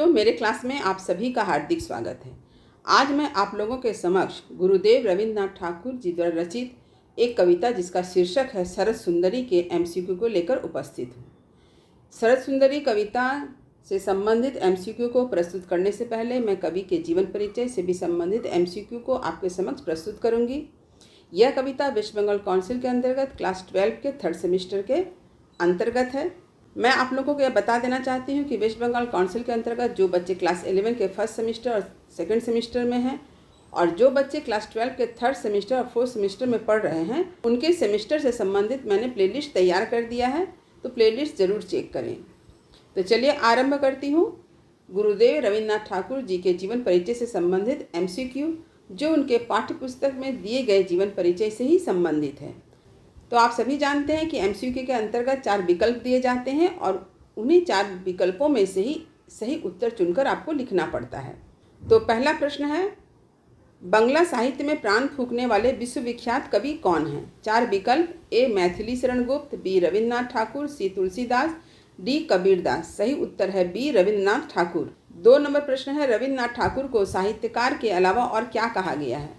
मेरे क्लास में आप सभी का हार्दिक स्वागत है। आज मैं आप लोगों के समक्ष गुरुदेव रविन्द्रनाथ ठाकुर जी द्वारा रचित एक कविता जिसका शीर्षक है शरद सुंदरी के एमसीक्यू को लेकर उपस्थित हूँ। शरद सुंदरी कविता से संबंधित एमसीक्यू को प्रस्तुत करने से पहले मैं कवि के जीवन परिचय से भी संबंधित एमसीक्यू को आपके समक्ष प्रस्तुत करूँगी। यह कविता वेस्ट बंगाल काउंसिल के अंतर्गत क्लास 12 के 3rd सेमेस्टर के अंतर्गत है। मैं आप लोगों को यह बता देना चाहती हूँ कि वेस्ट बंगाल काउंसिल के अंतर्गत जो बच्चे क्लास 11 के 1st सेमेस्टर और 2nd सेमेस्टर में हैं और जो बच्चे क्लास 12 के 3rd सेमेस्टर और 4th सेमेस्टर में पढ़ रहे हैं उनके सेमेस्टर से संबंधित मैंने प्लेलिस्ट तैयार कर दिया है, तो प्लेलिस्ट ज़रूर चेक करें। तो चलिए आरंभ करती हूँ गुरुदेव रविन्द्रनाथ ठाकुर जी के जीवन परिचय से संबंधित एमसीक्यू, जो उनके पाठ्य पुस्तक में दिए गए जीवन परिचय से ही संबंधित है। तो आप सभी जानते हैं कि एमसीक्यू के अंतर्गत 4 विकल्प दिए जाते हैं और उन्हीं 4 विकल्पों में से ही सही उत्तर चुनकर आपको लिखना पड़ता है। तो पहला प्रश्न है, बंगला साहित्य में प्राण फूंकने वाले विश्वविख्यात कवि कौन हैं? 4 विकल्प, ए मैथिली शरण गुप्त, बी रविन्द्रनाथ ठाकुर, सी तुलसीदास, डी कबीरदास। सही उत्तर है बी रविन्द्रनाथ ठाकुर। 2 नंबर प्रश्न है, रविन्द्रनाथ ठाकुर को साहित्यकार के अलावा और क्या कहा गया है?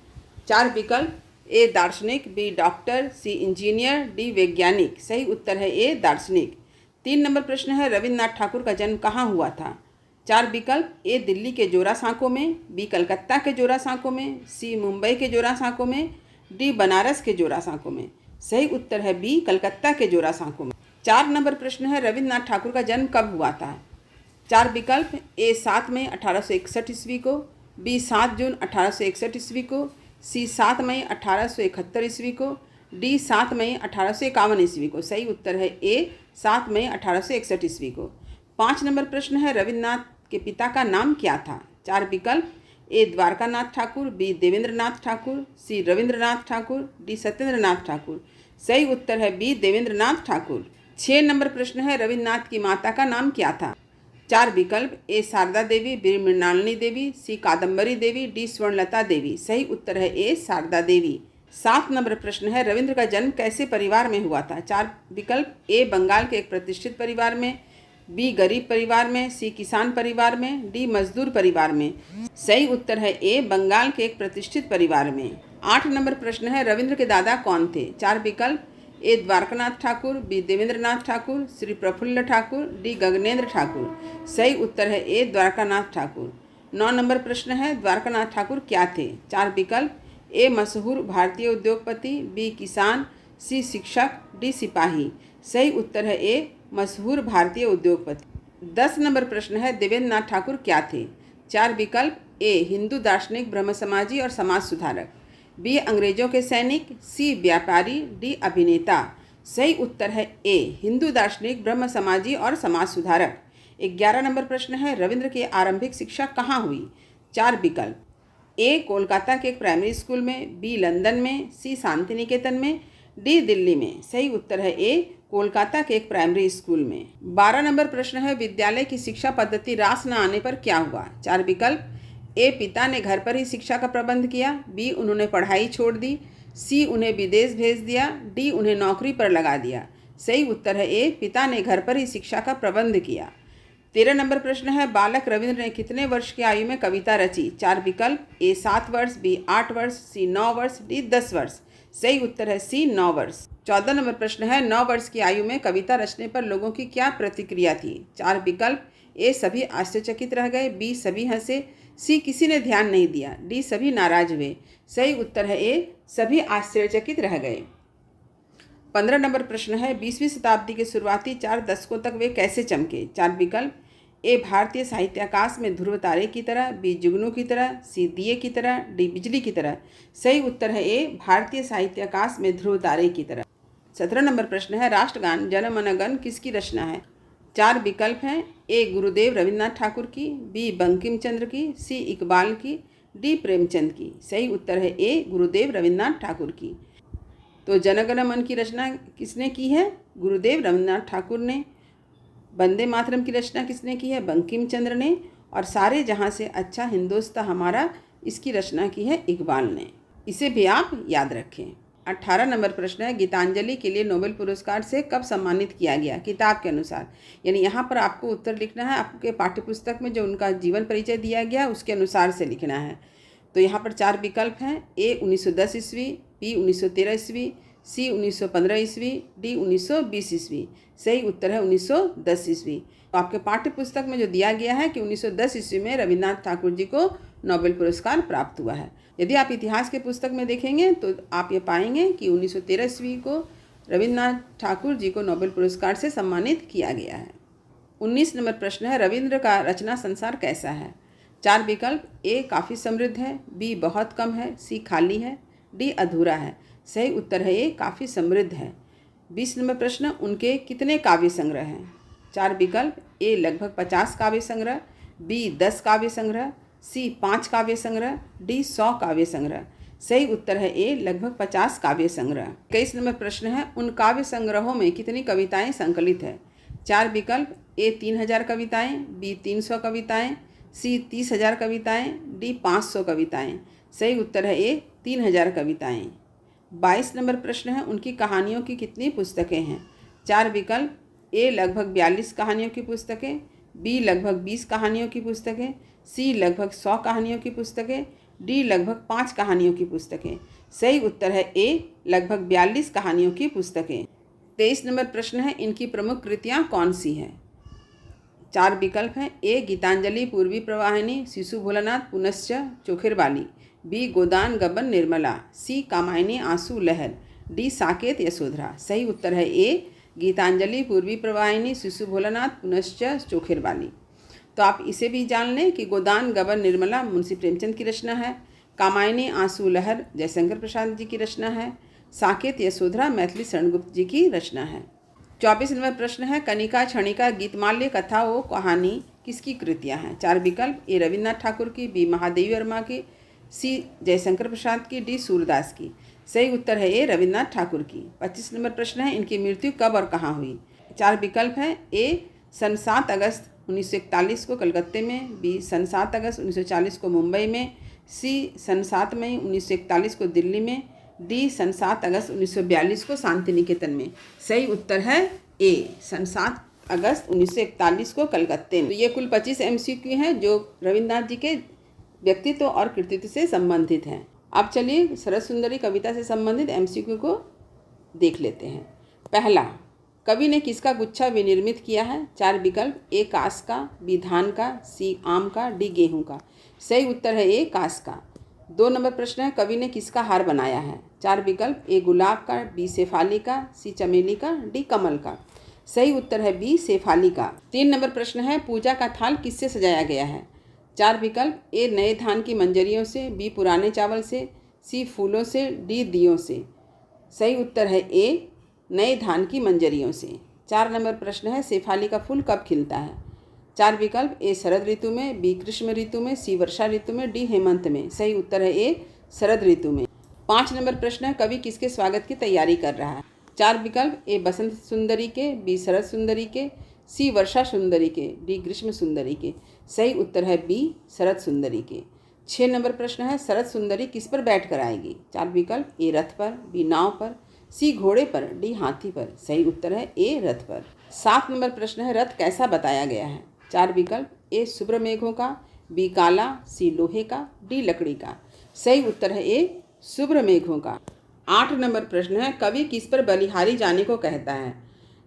4 विकल्प, ए दार्शनिक, B doctor, C engineer, D वैज्ञानिक। सही उत्तर है ए दार्शनिक। 3 नंबर प्रश्न है, रविन्द्रनाथ ठाकुर का जन्म कहाँ हुआ था? 4 विकल्प, ए दिल्ली के जोरा सांको में, बी कलकत्ता के जोरा सांको में, सी मुंबई के जोरा सांको में, डी बनारस के जोरा सांको में। सही उत्तर है बी कलकत्ता के जोरा सांको में। 4 नंबर प्रश्न है, रविन्द्रनाथ ठाकुर का जन्म कब हुआ था? 4 विकल्प, ए 7 मई 1861 ईस्वी को, बी 7 जून 1861 ईस्वी को, सी 7 मई 1871 ईस्वी को, डी 7 मई 1851 ईस्वी को। सही उत्तर है ए 7 मई 1861 ईस्वी को। 5 नंबर प्रश्न है, रविन्द्रनाथ के पिता का नाम क्या था? 4 विकल्प, ए द्वारकानाथ ठाकुर, बी देवेंद्रनाथ ठाकुर, सी रविन्द्रनाथ ठाकुर, डी सत्येंद्रनाथ ठाकुर। सही उत्तर है बी देवेंद्रनाथ ठाकुर। 6 नंबर प्रश्न है, रविन्द्रनाथ की माता का नाम क्या था? 4 विकल्प, ए शारदा देवी, बी मृणालिनी देवी, सी कादम्बरी देवी, डी स्वर्णलता देवी। सही उत्तर है ए शारदा देवी। 7 नंबर प्रश्न है, रविंद्र का जन्म कैसे परिवार में हुआ था? 4 विकल्प, ए बंगाल के एक प्रतिष्ठित परिवार में, बी गरीब परिवार में, सी किसान परिवार में, डी मजदूर परिवार में। सही उत्तर है ए बंगाल के एक प्रतिष्ठित परिवार में। 8 नंबर प्रश्न है, रविंद्र के दादा कौन थे? 4 विकल्प, ए द्वारकानाथ ठाकुर, बी देवेंद्रनाथ ठाकुर, श्री प्रफुल्ल ठाकुर, डी गगनेंद्र ठाकुर। सही उत्तर है ए द्वारकानाथ ठाकुर। 9 नंबर प्रश्न है, द्वारकानाथ ठाकुर क्या थे? 4 विकल्प, ए मशहूर भारतीय उद्योगपति, बी किसान, सी शिक्षक, डी सिपाही। सही उत्तर है ए मशहूर भारतीय उद्योगपति। 10 नंबर प्रश्न है, देवेंद्रनाथ ठाकुर क्या थे? 4 विकल्प, ए हिंदू दार्शनिक, ब्रह्म समाजी और समाज सुधारक, बी अंग्रेजों के सैनिक, सी व्यापारी, डी अभिनेता। सही उत्तर है ए हिंदू दार्शनिक, ब्रह्म समाजी और समाज सुधारक। 11 नंबर प्रश्न है, रविंद्र की आरंभिक शिक्षा कहाँ हुई? 4 विकल्प, ए कोलकाता के एक प्राइमरी स्कूल में, बी लंदन में, सी शांति निकेतन में, डी दिल्ली में। सही उत्तर है ए कोलकाता के एक प्राइमरी स्कूल में। 12 नंबर प्रश्न है, विद्यालय की शिक्षा पद्धति रास न आने पर क्या हुआ? 4 विकल्प, ए पिता ने घर पर ही शिक्षा का प्रबंध किया, बी उन्होंने पढ़ाई छोड़ दी, सी उन्हें विदेश भेज दिया, डी उन्हें नौकरी पर लगा दिया। सही उत्तर है ए पिता ने घर पर ही शिक्षा का प्रबंध किया। 13 नंबर प्रश्न है, बालक रविंद्र ने कितने वर्ष की आयु में कविता रची? 4 विकल्प, ए 7 वर्ष, बी 8 वर्ष, सी 9 वर्ष, डी 10 वर्ष। सही उत्तर है सी 9 वर्ष। 14 नंबर प्रश्न है, 9 वर्ष की आयु में कविता रचने पर लोगों की क्या प्रतिक्रिया थी? 4 विकल्प, ए सभी आश्चर्यचकित रह गए, बी सभी हंसे, सी किसी ने ध्यान नहीं दिया, डी सभी नाराज हुए। सही उत्तर है ए सभी आश्चर्यचकित रह गए। 15 नंबर प्रश्न है, 20वीं शताब्दी के शुरुआती 4 दशकों तक वे कैसे चमके? 4 विकल्प, ए भारतीय साहित्य आकाश में ध्रुव तारे की तरह, बी जुगनू की तरह, सी दिए की तरह, डी बिजली की तरह। सही उत्तर है ए भारतीय साहित्य आकाश में ध्रुव तारे की तरह। 17 नंबर प्रश्न है, राष्ट्रगान जन मन गण किसकी रचना है? 4 विकल्प हैं, ए गुरुदेव रविन्द्रनाथ ठाकुर की, बी बंकिम चंद्र की, सी इकबाल की, डी प्रेमचंद की। सही उत्तर है ए गुरुदेव रविन्द्रनाथ ठाकुर की। तो जनगण मन की रचना किसने की है? गुरुदेव रविन्द्रनाथ ठाकुर ने। वंदे मातरम की रचना किसने की है? बंकिम चंद्र ने। और सारे जहाँ से अच्छा हिंदुस्तां हमारा, इसकी रचना की है इकबाल ने। इसे भी आप याद रखें। 18 नंबर प्रश्न है, गीतांजलि के लिए नोबेल पुरस्कार से कब सम्मानित किया गया किताब के अनुसार। यानी यहाँ पर आपको उत्तर लिखना है, आपके पाठ्यपुस्तक में जो उनका जीवन परिचय दिया गया उसके अनुसार से लिखना है। तो यहाँ पर 4 विकल्प हैं, ए 1910 ईस्वी, बी 1913 ईस्वी, सी 1915 ईस्वी, डी 1920 ईस्वी। सही उत्तर है 1910 ईस्वी। तो आपके पाठ्य पुस्तक में जो दिया गया है कि 1910 ईस्वी में रविन्द्रनाथ ठाकुर जी को नोबेल पुरस्कार प्राप्त हुआ है। यदि आप इतिहास के पुस्तक में देखेंगे तो आप ये पाएंगे कि 1913 ईस्वी को रविन्द्रनाथ ठाकुर जी को नोबेल पुरस्कार से सम्मानित किया गया है। 19 नंबर प्रश्न है, रविंद्र का रचना संसार कैसा है। 4 विकल्प, ए काफ़ी समृद्ध है, बी बहुत कम है, सी खाली है, डी अधूरा है। सही उत्तर है ए काफ़ी समृद्ध है। 20 नंबर प्रश्न, उनके कितने काव्य संग्रह हैं। 4 विकल्प, ए लगभग 50 काव्य संग्रह, बी 10 काव्य संग्रह, सी 5 काव्य संग्रह, डी 100 काव्य संग्रह। सही उत्तर है ए लगभग 50 काव्य संग्रह। 21 नंबर प्रश्न है, उन काव्य संग्रहों में कितनी कविताएं संकलित है। 4 विकल्प, ए 3000 कविताएं, बी 300 कविताएं, सी 30,000 कविताएं, डी 500 कविताएं। सही उत्तर है ए 3000 कविताएं। 22 नंबर प्रश्न है, उनकी कहानियों की कितनी पुस्तकें हैं। 4 विकल्प, ए लगभग 42 कहानियों की पुस्तकें, बी लगभग 20 कहानियों की पुस्तकें, सी लगभग 100 कहानियों की पुस्तकें, डी लगभग 5 कहानियों की पुस्तकें। सही उत्तर है ए लगभग 42 कहानियों की पुस्तकें। 23 नंबर प्रश्न है, इनकी प्रमुख कृतियाँ कौन सी हैं। 4 विकल्प हैं, ए गीतांजलि पूर्वी प्रवाहिनी, शिशु भोलानाथ पुनश्च चोखेर बाली, बी गोदान गबन निर्मला, सी कामायनी आंसू लहर, डी साकेत यशोधरा। सही उत्तर है ए गीतांजलि पूर्वी प्रवाहिनी, शिशु भोलानाथ पुनश्च चोखेर बाली। तो आप इसे भी जान लें कि गोदान गबन निर्मला मुंशी प्रेमचंद की रचना है, कामायनी आंसू लहर जयशंकर प्रसाद जी की रचना है, साकेत यशोधरा मैथिली शरणगुप्त जी की रचना है। 24 नंबर प्रश्न है, कनिका क्षणिका गीतमाल्य कथा व कहानी किसकी कृतियाँ हैं। 4 विकल्प, ए रविन्द्रनाथ ठाकुर की, बी महादेवी वर्मा की, सी जयशंकर प्रसाद की, डी सूरदास की। सही उत्तर है ए रविन्द्रनाथ ठाकुर की। 25 नंबर प्रश्न है, इनकी मृत्यु कब और कहाँ हुई। 4 विकल्प हैं, ए सन 7 अगस्त 1941 को कलकत्ते में, बी सन 7 अगस्त 1940 को मुंबई में, सी सन 7 मई 1941 को दिल्ली में, डी सन 7 अगस्त 1942 को शांति निकेतन में। सही उत्तर है ए सन 7 अगस्त 1941 को कलकत्ते में। तो ये कुल 25 MCQ हैं जो रविन्द्रनाथ जी के व्यक्तित्व और कृतित्व से संबंधित हैं। अब चलिए सरस सुंदरी कविता से संबंधित MCQ को देख लेते हैं। पहला, कवि ने किसका गुच्छा विनिर्मित किया है। 4 विकल्प, ए कास का, बी धान का, सी आम का, डी गेहूं का। सही उत्तर है ए कास का। 2 नंबर प्रश्न है, कवि ने किसका हार बनाया है। 4 विकल्प, ए गुलाब का, बी शेफाली का, सी चमेली का, डी कमल का। सही उत्तर है बी शेफाली का। 3 नंबर प्रश्न है, पूजा का थाल किससे सजाया गया है। 4 विकल्प, ए नए धान की मंजरियों से, बी पुराने चावल से, सी फूलों से, डी दियों से। सही उत्तर है ए नए धान की मंजरियों से। 4 नंबर प्रश्न है, शेफाली का फूल कब खिलता है। 4 विकल्प, ए शरद ऋतु में, बी ग्रीष्म ऋतु में, सी वर्षा ऋतु में, डी हेमंत में। सही उत्तर है ए शरद ऋतु में। 5 नंबर प्रश्न है, कवि किसके स्वागत की तैयारी कर रहा है। 4 विकल्प, ए बसंत सुंदरी के, बी शरद सुंदरी के, सी वर्षा सुंदरी के, डी ग्रीष्म सुंदरी के। सही उत्तर है बी शरद सुंदरी के। 6 नंबर प्रश्न है, शरद सुंदरी किस पर बैठ कर आएगी। 4 विकल्प, ए रथ पर, बी नाव पर, सी घोड़े पर, डी हाथी पर। सही उत्तर है ए रथ पर। 7 नंबर प्रश्न है, रथ कैसा बताया गया है। 4 विकल्प, ए शुभ्र मेघों का, बी काला, सी लोहे का, डी लकड़ी का। सही उत्तर है ए शुभ्र मेघों का। 8 नंबर प्रश्न है, कवि किस पर बलिहारी जाने को कहता है।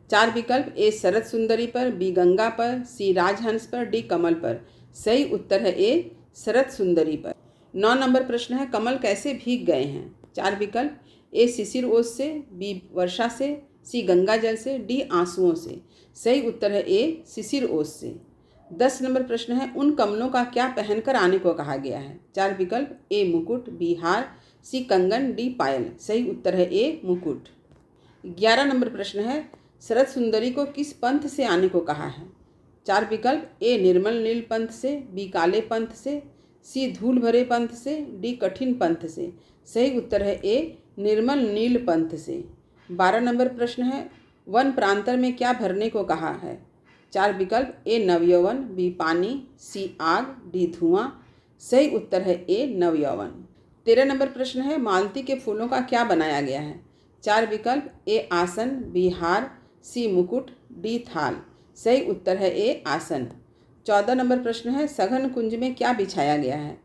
4 विकल्प, ए शरद सुंदरी पर, बी गंगा पर, सी राजहंस पर, डी कमल पर। सही उत्तर है ए शरद सुंदरी पर। 9 नंबर प्रश्न है, कमल कैसे भीग गए हैं। 4 विकल्प, ए शिशिर ओस से, बी वर्षा से, सी गंगा जल से, डी आंसुओं से। सही उत्तर है ए शिशिर ओस से। 10 नंबर प्रश्न है, उन कमलों का क्या पहनकर आने को कहा गया है। 4 विकल्प, ए मुकुट, बी हार, सी कंगन, डी पायल। सही उत्तर है ए मुकुट। 11 नंबर प्रश्न है, शरद सुंदरी को किस पंथ से आने को कहा है। 4 विकल्प, ए निर्मल नील पंथ से, बी काले पंथ से, सी धूल भरे पंथ से, डी कठिन पंथ से। सही उत्तर है ए निर्मल नील पंथ से। 12 नंबर प्रश्न है, वन प्रांतर में क्या भरने को कहा है। 4 विकल्प, ए नवयौवन, बी पानी, सी आग, डी धुआं। सही उत्तर है ए नवयौवन। 13 नंबर प्रश्न है, मालती के फूलों का क्या बनाया गया है? 4 विकल्प, ए आसन, बी हार, सी मुकुट, डी थाल। सही उत्तर है ए आसन। 14 नंबर प्रश्न है, सघन कुंज में क्या बिछाया गया है?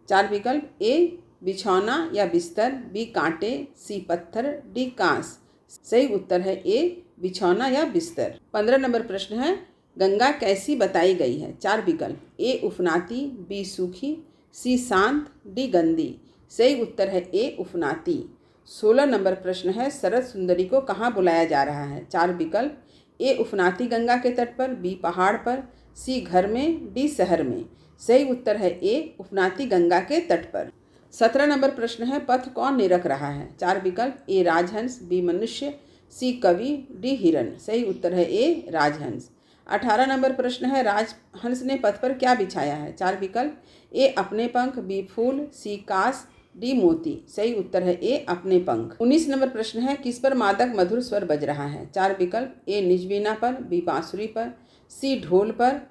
4 विकल्प, ए बिछौना या बिस्तर, बी कांटे, सी पत्थर, डी कांस। सही उत्तर है ए बिछौना या बिस्तर। 15 नंबर प्रश्न है, गंगा कैसी बताई गई है? 4 विकल्प, ए उफनाती, बी सूखी, सी शांत, डी गंदी। सही उत्तर है ए उफनाती। 16 नंबर प्रश्न है, शरद सुंदरी को कहाँ बुलाया जा रहा है? 4 विकल्प, ए उफनाती गंगा के तट पर, बी पहाड़ पर, सी घर में, डी शहर में। सही उत्तर है ए उफनाती गंगा के तट पर। 17 नंबर प्रश्न है, पथ कौन निरख रहा है? 4 विकल्प, ए राजहंस, बी मनुष्य, सी कवि, डी हिरण। सही उत्तर है ए राजहंस। 18 नंबर प्रश्न है, राजहंस ने पथ पर क्या बिछाया है? 4 विकल्प, ए अपने पंख, बी फूल, सी कास, डी मोती। सही उत्तर है ए अपने पंख। 19 नंबर प्रश्न है, किस पर मादक मधुर स्वर बज रहा है? 4 विकल्प, ए निज वीणा पर, बी बांसुरी पर, सी ढोल पर,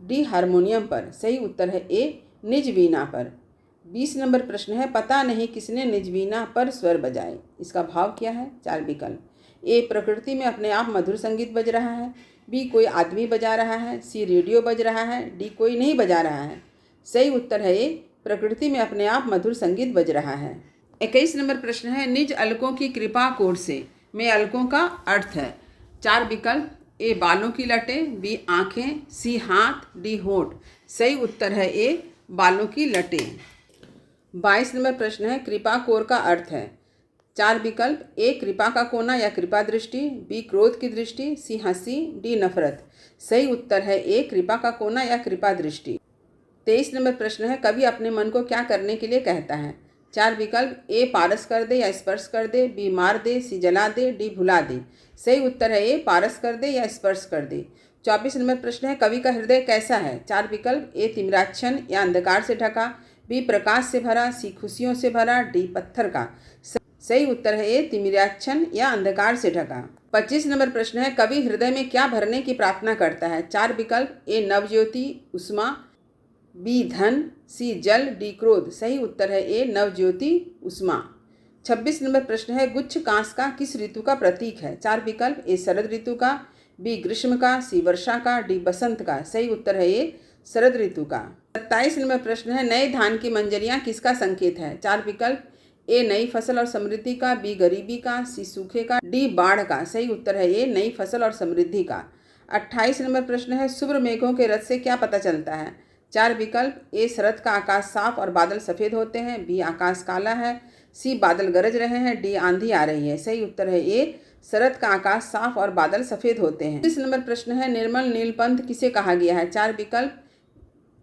डी हारमोनियम पर। सही उत्तर है ए निज वीणा पर। 20 नंबर प्रश्न है, पता नहीं किसने निज वीणा पर स्वर बजाए, इसका भाव क्या है? 4 विकल्प, ए प्रकृति में अपने आप मधुर संगीत बज रहा है, बी कोई आदमी बजा रहा है, सी रेडियो बज रहा है, डी कोई नहीं बजा रहा है। सही उत्तर है ए प्रकृति में अपने आप मधुर संगीत बज रहा है। 21 नंबर प्रश्न है, निज अलकों की कृपा कोड से में अलकों का अर्थ है? 4 विकल्प, ए बालों की लटें, बी आँखें, सी हाथ, डी होंठ। सही उत्तर है ए बालों की लटें। 22 नंबर प्रश्न है, कृपा कोर का अर्थ है? 4 विकल्प, ए कृपा का कोना या कृपा दृष्टि, बी क्रोध की दृष्टि, सी हंसी, डी नफरत। सही उत्तर है ए कृपा का कोना या कृपा दृष्टि। 23 नंबर प्रश्न है, कवि अपने मन को क्या करने के लिए कहता है? 4 विकल्प, ए पारस कर दे या स्पर्श कर दे, बी मार दे, सी जला दे, डी भुला दे। सही उत्तर है ए पारस कर दे या स्पर्श कर दे। 24 नंबर प्रश्न है, कवि का हृदय कैसा है? 4 विकल्प, ए तिमिराच्छन्न या अंधकार से ढका, बी प्रकाश से भरा, सी खुशियों से भरा, डी पत्थर का। सही उत्तर है ए तिमिराच्छन्न या अंधकार से ढका। 25 नंबर प्रश्न है, कवि हृदय में क्या भरने की प्रार्थना करता है? 4 विकल्प, ए नवज्योति उष्मा, बी धन, सी जल, डी क्रोध। सही उत्तर है ए नवज्योति उष्मा। 26 नंबर प्रश्न है, गुच्छ कांस का किस ऋतु का प्रतीक है? 4 विकल्प, ए शरद ऋतु का, बी ग्रीष्म का, सी वर्षा का, डी बसंत का। सही उत्तर है ए शरद ऋतु का। 27 नंबर प्रश्न है, नए धान की मंजरियां किसका संकेत है? 4 विकल्प, ए नई फसल और समृद्धि का, बी गरीबी का, सी सूखे का, डी बाढ़ का। सही उत्तर है ए नई फसल और समृद्धि का। 28 नंबर प्रश्न है, शुभ्र मेघों के रथ से क्या पता चलता है? 4 विकल्प, ए शरद का आकाश साफ और बादल सफ़ेद होते हैं, बी आकाश काला है, सी बादल गरज रहे हैं, डी आंधी आ रही है। सही उत्तर है ए शरद का आकाश साफ और बादल सफ़ेद होते हैं। 30 नंबर प्रश्न है, निर्मल नीलपंथ किसे कहा गया है? 4 विकल्प,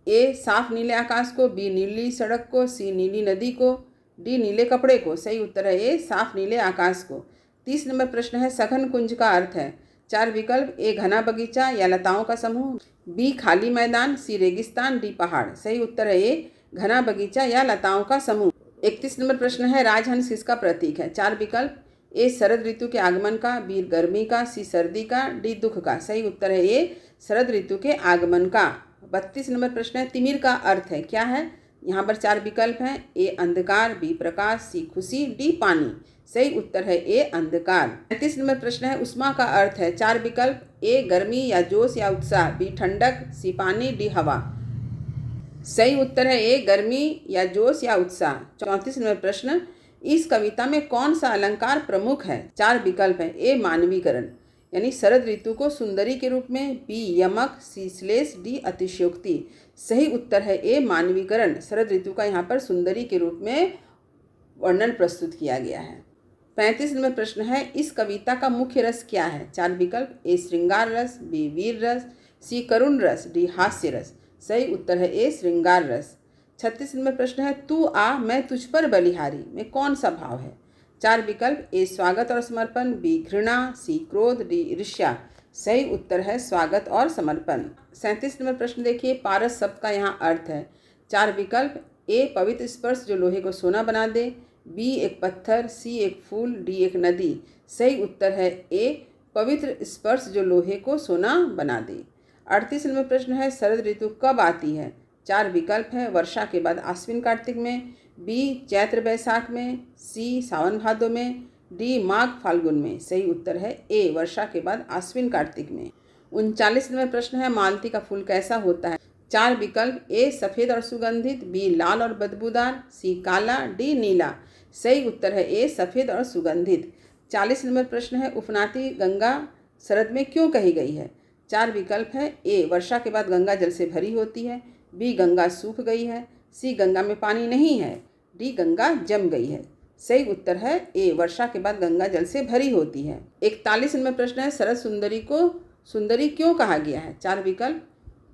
ए साफ नीले आकाश को, बी नीली सड़क को, सी नीली नदी को, डी नीले कपड़े को। सही उत्तर है ए साफ नीले आकाश को। 30 नंबर प्रश्न है, सघन कुंज का अर्थ है? 4 विकल्प, ए घना बगीचा या लताओं का समूह, बी खाली मैदान, सी रेगिस्तान, डी पहाड़। सही उत्तर है ए घना बगीचा या लताओं का समूह। 31 नंबर प्रश्न है, राजहंस किसका प्रतीक है? 4 विकल्प, ए शरद ऋतु के आगमन का, बी गर्मी का, सी सर्दी का, डी दुख का। सही उत्तर है ए शरद ऋतु के आगमन का। 32 नंबर प्रश्न है, तिमिर का अर्थ है क्या है? यहाँ पर 4 विकल्प हैं, ए अंधकार, बी प्रकाश, सी खुशी, डी पानी। सही उत्तर है ए अंधकार। 35 नंबर प्रश्न है, उष्मा का अर्थ है? 4 विकल्प, ए गर्मी या जोश या उत्साह, बी ठंडक, सी पानी, डी हवा। सही उत्तर है ए गर्मी या जोश या उत्साह। 34 नंबर प्रश्न, इस कविता में कौन सा अलंकार प्रमुख है? 4 विकल्प हैं, ए मानवीकरण यानी शरद ऋतु को सुंदरी के रूप में, बी यमक, सी श्लेष, डी अतिशयोक्ति। सही उत्तर है ए मानवीकरण। शरद ऋतु का यहाँ पर सुंदरी के रूप में वर्णन प्रस्तुत किया गया है। 35 नंबर प्रश्न है, इस कविता का मुख्य रस क्या है? 4 विकल्प, ए श्रृंगार रस, बी वीर रस, सी करुण रस, डी हास्य रस। सही उत्तर है ए श्रृंगार रस। 36 नंबर प्रश्न है, तू आ मैं तुझ पर बलिहारी में कौन सा भाव है? 4 विकल्प, ए स्वागत और समर्पण, बी घृणा, सी क्रोध, डी ईर्ष्या। सही उत्तर है स्वागत और समर्पण। 37 नंबर प्रश्न देखिए, पारस शब्द का यहाँ अर्थ है? 4 विकल्प, ए पवित्र स्पर्श जो लोहे को सोना बना दे, बी एक पत्थर, सी एक फूल, डी एक नदी। सही उत्तर है ए पवित्र स्पर्श जो लोहे को सोना बना दे। 38 नंबर प्रश्न है, शरद ऋतु कब आती है? 4 विकल्प है, वर्षा के बाद आश्विन कार्तिक में, बी चैत्र बैसाख में, सी सावन भादो में, डी माघ फाल्गुन में। सही उत्तर है ए वर्षा के बाद आश्विन कार्तिक में। 39वां प्रश्न है मालती का फूल कैसा होता है? 4 विकल्प, ए सफ़ेद और सुगंधित, बी लाल और बदबूदार, सी काला, डी नीला। सही उत्तर है ए सफ़ेद और सुगंधित। 40वां प्रश्न है उफनाती गंगा शरद में क्यों कही गई है? 4 विकल्प है, ए वर्षा के बाद गंगा जल से भरी होती है, बी गंगा सूख गई है, सी गंगा में पानी नहीं है, डी गंगा जम गई है। सही उत्तर है ए वर्षा के बाद गंगा जल से भरी होती है। 41वां प्रश्न है शरद सुंदरी को सुंदरी क्यों कहा गया है? 4 विकल्प,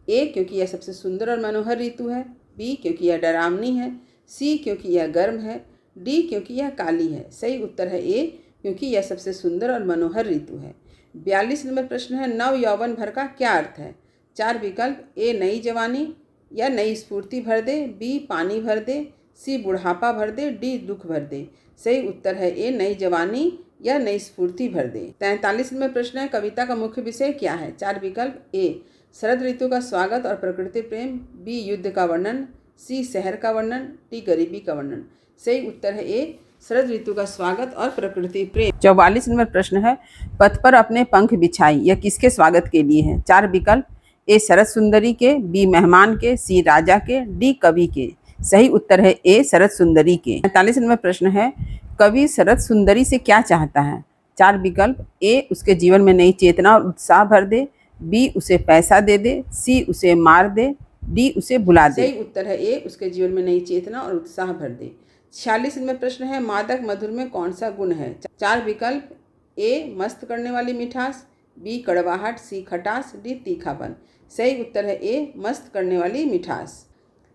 ए क्योंकि यह सबसे सुंदर और मनोहर ऋतु है, बी क्योंकि यह डरावनी है, सी क्योंकि यह गर्म है, डी क्योंकि यह काली है। सही उत्तर है ए क्योंकि यह सबसे सुंदर और मनोहर ऋतु है। 42वां प्रश्न है नव यौवन भर का क्या अर्थ है? 4 विकल्प, ए नई जवानी या नई स्फूर्ति भर दे, बी पानी भर दे, सी बुढ़ापा भर दे, डी दुख भर दे। सही उत्तर है ए नई जवानी या नई स्फूर्ति भर दे। 43वां प्रश्न है कविता का मुख्य विषय क्या है? 4 विकल्प, ए शरद ऋतु का स्वागत और प्रकृति प्रेम, बी युद्ध का वर्णन, सी शहर का वर्णन, डी गरीबी का वर्णन। सही उत्तर है ए शरद ऋतु का स्वागत और प्रकृति प्रेम। 44वां प्रश्न है पथ पर अपने पंख बिछाई यह किसके स्वागत के लिए है? 4 विकल्प, ए शरद सुंदरी के, बी मेहमान के, सी राजा के, डी कवि के। सही उत्तर है ए शरद सुंदरी के। 45वां प्रश्न है कवि शरद सुंदरी से क्या चाहता है? 4 विकल्प, ए उसके जीवन में नई चेतना और उत्साह भर दे, बी उसे पैसा दे दे, सी उसे मार दे, डी उसे भुला दे। सही उत्तर है ए उसके जीवन में नई चेतना और उत्साह भर दे। 46वां प्रश्न है मादक मधुर में कौन सा गुण है? 4 विकल्प, ए मस्त करने वाली मिठास, बी कड़वाहट, सी खटास, डी तीखापन। सही उत्तर है ए मस्त करने वाली मिठास।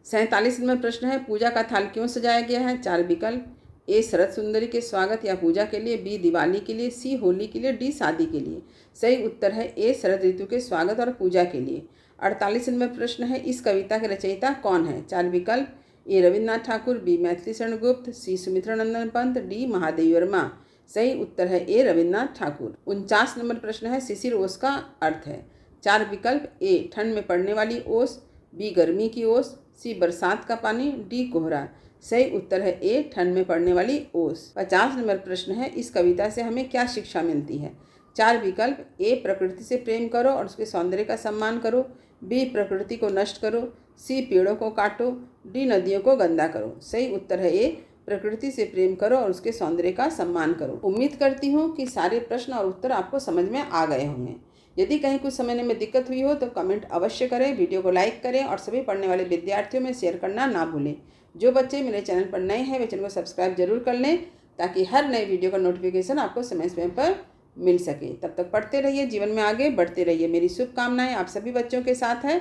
47वां प्रश्न है पूजा का थाल क्यों सजाया गया है? 4 विकल्प, ए शरद सुंदरी के स्वागत या पूजा के लिए, बी दिवाली के लिए, सी होली के लिए, डी शादी के लिए। सही उत्तर है ए शरद ऋतु के स्वागत और पूजा के लिए। 48वां प्रश्न है इस कविता के रचयिता कौन है? 4 विकल्प, ए रविन्द्रनाथ ठाकुर, बी मैथिली शरण गुप्त, सी सुमित्रा नंदन पंत, डी महादेवी वर्मा। सही उत्तर है ए रविन्द्रनाथ ठाकुर। 49वां प्रश्न है शिशिर ओस का अर्थ है? 4 विकल्प, ए ठंड में पड़ने वाली ओस, बी गर्मी की ओस, सी बरसात का पानी, डी कोहरा। सही उत्तर है ए ठंड में पड़ने वाली ओस। 50वां प्रश्न है इस कविता से हमें क्या शिक्षा मिलती है? 4 विकल्प, ए प्रकृति से प्रेम करो और उसके सौंदर्य का सम्मान करो, बी प्रकृति को नष्ट करो, सी पेड़ों को काटो, डी नदियों को गंदा करो। सही उत्तर है ए प्रकृति से प्रेम करो और उसके सौंदर्य का सम्मान करो। उम्मीद करती हूँ कि सारे प्रश्न और उत्तर आपको समझ में आ गए होंगे। यदि कहीं कुछ समझने में दिक्कत हुई हो तो कमेंट अवश्य करें, वीडियो को लाइक करें और सभी पढ़ने वाले विद्यार्थियों में शेयर करना ना भूलें। जो बच्चे मेरे चैनल पर नए हैं वे चैनल को सब्सक्राइब जरूर कर लें ताकि हर नए वीडियो का नोटिफिकेशन आपको समय समय पर मिल सके। तब तक पढ़ते रहिए, जीवन में आगे बढ़ते रहिए। मेरी शुभकामनाएं आप सभी बच्चों के साथ है।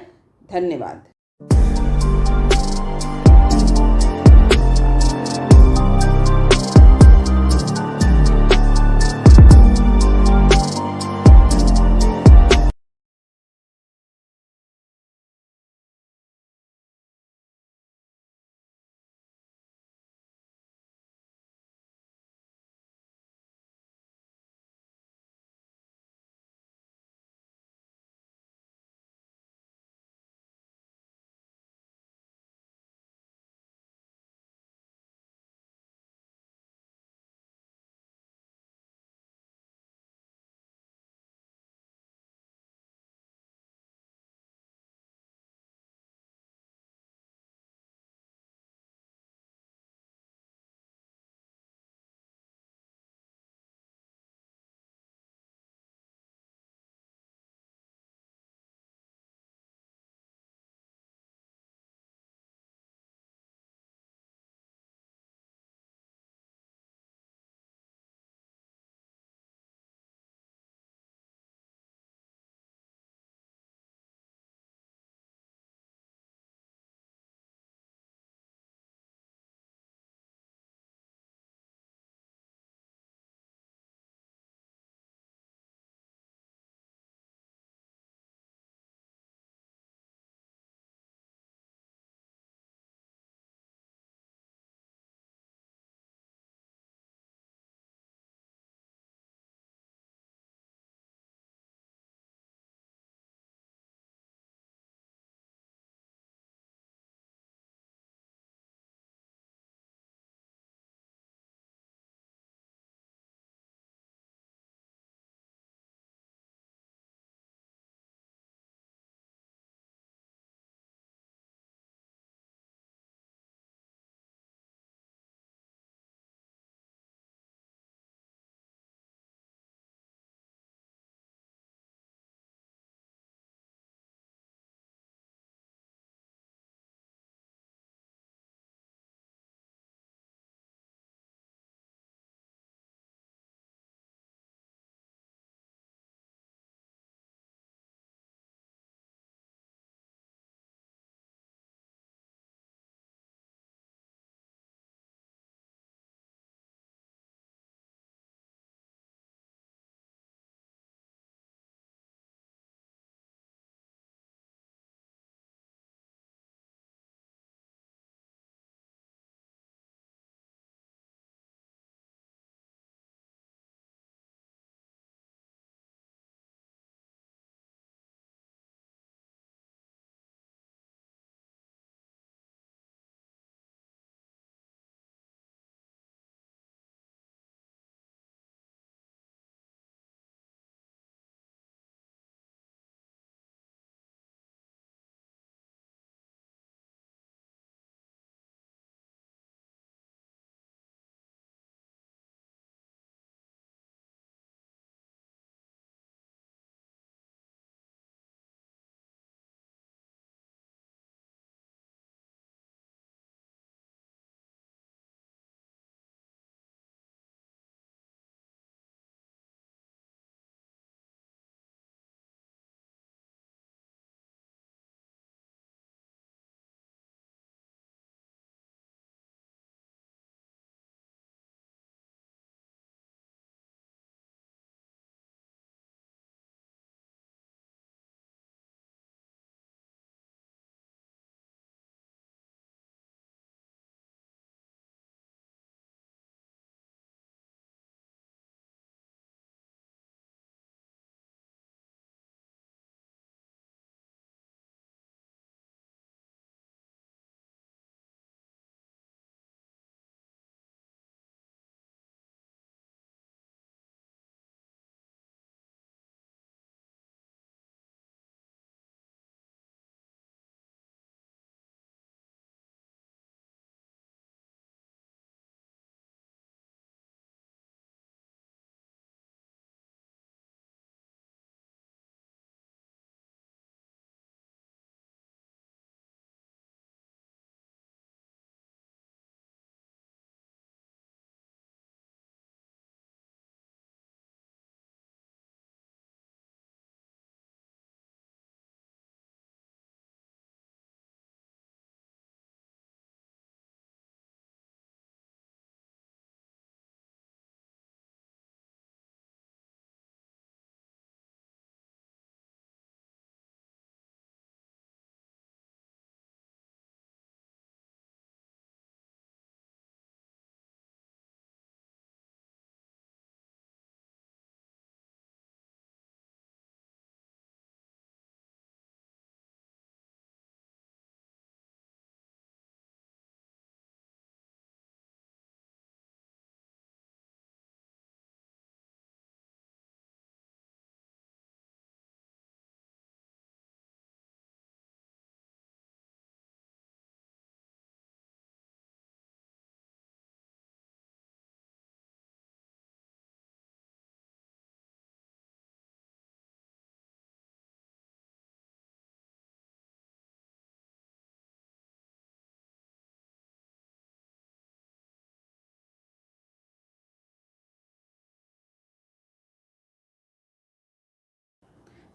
धन्यवाद।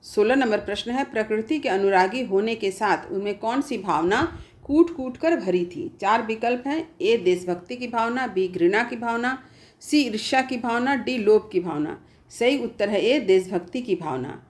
16 नंबर प्रश्न है, प्रकृति के अनुरागी होने के साथ उनमें कौन सी भावना कूट कूट कर भरी थी? 4 विकल्प हैं। ए देशभक्ति की भावना, बी घृणा की भावना, सी ईर्ष्या की भावना, डी लोभ की भावना। सही उत्तर है ए देशभक्ति की भावना।